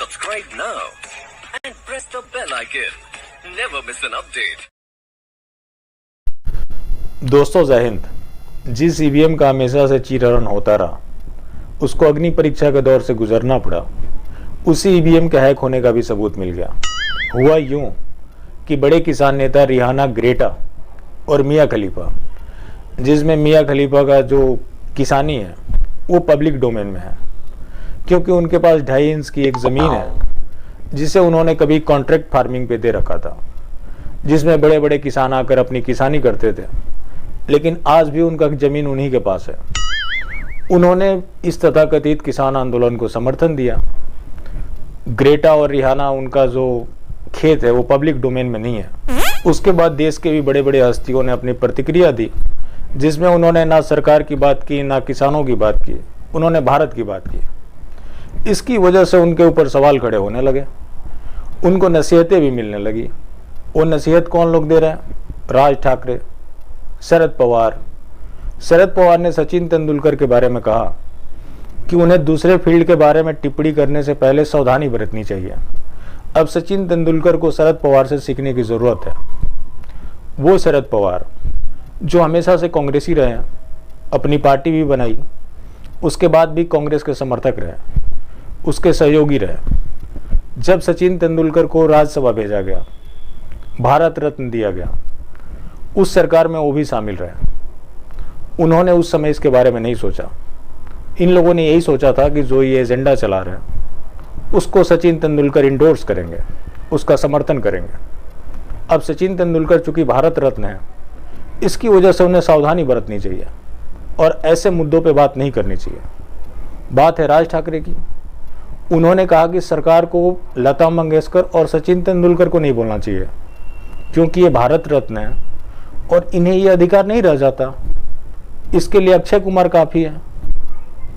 Subscribe now and press the bell icon. Never miss an update. दोस्तों जय हिंद। जिस EVM का हमेशा से चीरहरण होता रहा, उसको अग्नि परीक्षा के दौर से गुजरना पड़ा। उसी ईवीएम के हैक होने का भी सबूत मिल गया। हुआ यूं कि बड़े किसान नेता रिहाना ग्रेटा और मियां खलीफा, जिसमें मियां खलीफा का जो किसानी है वो पब्लिक डोमेन में है, क्योंकि उनके पास 2.5 इंच की एक ज़मीन है जिसे उन्होंने कभी कॉन्ट्रैक्ट फार्मिंग पे दे रखा था, जिसमें बड़े बड़े किसान आकर अपनी किसानी करते थे। लेकिन आज भी उनका ज़मीन उन्हीं के पास है। उन्होंने इस तथाकथित किसान आंदोलन को समर्थन दिया। ग्रेटा और रिहाना, उनका जो खेत है वो पब्लिक डोमेन में नहीं है। उसके बाद देश के भी बड़े बड़े हस्तियों ने अपनी प्रतिक्रिया दी, जिसमें उन्होंने ना सरकार की बात की, ना किसानों की बात की, उन्होंने भारत की बात की। इसकी वजह से उनके ऊपर सवाल खड़े होने लगे, उनको नसीहतें भी मिलने लगी। वो नसीहत कौन लोग दे रहे हैं? राज ठाकरे, शरद पवार। शरद पवार ने सचिन तेंदुलकर के बारे में कहा कि उन्हें दूसरे फील्ड के बारे में टिप्पणी करने से पहले सावधानी बरतनी चाहिए। अब सचिन तेंदुलकर को शरद पवार से सीखने की ज़रूरत है। वो शरद पवार जो हमेशा से कांग्रेसी रहे हैं, अपनी पार्टी भी बनाई, उसके बाद भी कांग्रेस के समर्थक रहे, उसके सहयोगी रहे। जब सचिन तेंदुलकर को राज्यसभा भेजा गया, भारत रत्न दिया गया, उस सरकार में वो भी शामिल रहे। उन्होंने उस समय इसके बारे में नहीं सोचा। इन लोगों ने यही सोचा था कि जो ये एजेंडा चला रहे हैं उसको सचिन तेंदुलकर इंडोर्स करेंगे, उसका समर्थन करेंगे। अब सचिन तेंदुलकर चूंकि भारत रत्न है, इसकी वजह से उन्हें सावधानी बरतनी चाहिए और ऐसे मुद्दों पे बात नहीं करनी चाहिए। बात है राज ठाकरे की। उन्होंने कहा कि सरकार को लता मंगेशकर और सचिन तेंदुलकर को नहीं बोलना चाहिए, क्योंकि ये भारत रत्न है और इन्हें ये अधिकार नहीं रह जाता। इसके लिए अक्षय कुमार काफ़ी है।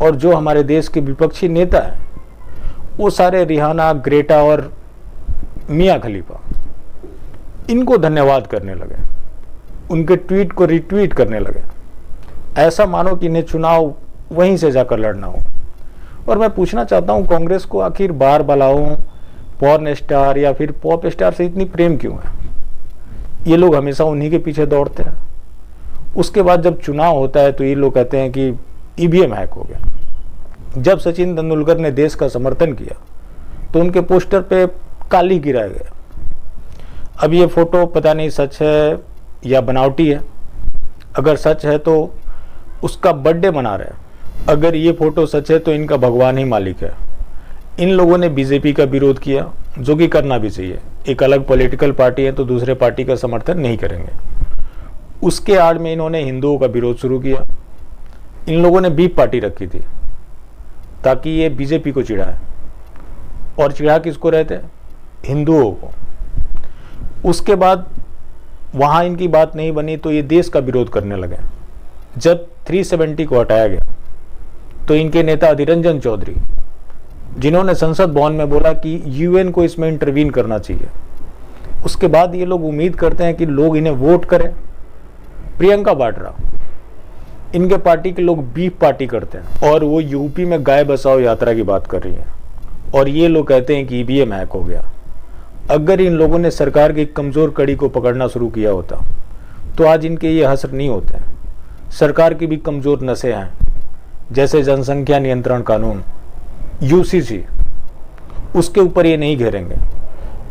और जो हमारे देश के विपक्षी नेता हैं वो सारे रिहाना, ग्रेटा और मियां खलीफा, इनको धन्यवाद करने लगे, उनके ट्वीट को रिट्वीट करने लगे, ऐसा मानो कि इन्हें चुनाव वहीं से जाकर लड़ना हो। और मैं पूछना चाहता हूं, कांग्रेस को आखिर बार बालाओं, पॉर्न स्टार या फिर पॉप स्टार से इतनी प्रेम क्यों है? ये लोग हमेशा उन्हीं के पीछे दौड़ते हैं। उसके बाद जब चुनाव होता है तो ये लोग कहते हैं कि ईवीएम हैक हो गया। जब सचिन तेंदुलकर ने देश का समर्थन किया तो उनके पोस्टर पे काली गिराया गया। अब ये फोटो पता नहीं सच है या बनावटी है। अगर सच है तो उसका बर्थडे मना रहे हैं। अगर ये फोटो सच है तो इनका भगवान ही मालिक है। इन लोगों ने बीजेपी का विरोध किया, जो कि करना भी चाहिए। एक अलग पॉलिटिकल पार्टी है तो दूसरे पार्टी का समर्थन नहीं करेंगे। उसके आड़ में इन्होंने हिंदुओं का विरोध शुरू किया। इन लोगों ने बीप पार्टी रखी थी ताकि ये बीजेपी को चिढ़ाए, और चिढ़ा किसको रहते? हिंदुओं को। उसके बाद वहाँ इनकी बात नहीं बनी तो ये देश का विरोध करने लगे। जब 370 को हटाया गया तो इनके नेता अधीर रंजन चौधरी, जिन्होंने संसद भवन में बोला कि यूएन को इसमें इंटरवीन करना चाहिए, उसके बाद ये लोग उम्मीद करते हैं कि लोग इन्हें वोट करें। प्रियंका वाड्रा, इनके पार्टी के लोग बीफ पार्टी करते हैं और वो यूपी में गाय बचाओ यात्रा की बात कर रही हैं, और ये लोग कहते हैं कि ईवीएम हैक हो गया। अगर इन लोगों ने सरकार की कमज़ोर कड़ी को पकड़ना शुरू किया होता तो आज इनके ये हसर नहीं होते। सरकार की भी कमज़ोर नसें हैं, जैसे जनसंख्या नियंत्रण कानून, यूसीसी, उसके ऊपर ये नहीं घेरेंगे,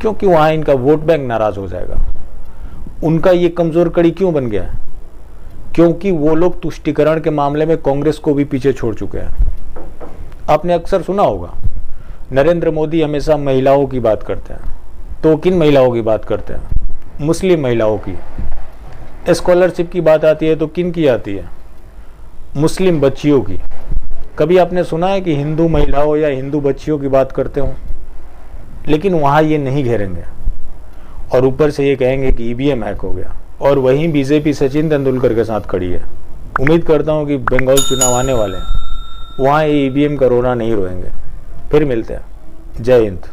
क्योंकि वहाँ इनका वोट बैंक नाराज हो जाएगा। उनका ये कमज़ोर कड़ी क्यों बन गया है? क्योंकि वो लोग तुष्टीकरण के मामले में कांग्रेस को भी पीछे छोड़ चुके हैं। आपने अक्सर सुना होगा, नरेंद्र मोदी हमेशा महिलाओं की बात करते हैं। तो किन महिलाओं की बात करते हैं? मुस्लिम महिलाओं की। स्कॉलरशिप की बात आती है तो किन की आती है? मुस्लिम बच्चियों की। कभी आपने सुना है कि हिंदू महिलाओं या हिंदू बच्चियों की बात करते हों? लेकिन वहाँ ये नहीं घेरेंगे और ऊपर से ये कहेंगे कि ईवीएम हैक हो गया। और वहीं बीजेपी सचिन तेंदुलकर के साथ खड़ी है। उम्मीद करता हूँ कि बंगाल चुनाव आने वाले हैं, वहाँ ये ईवीएम का रोना नहीं रोएंगे। फिर मिलते हैं। जय हिंद।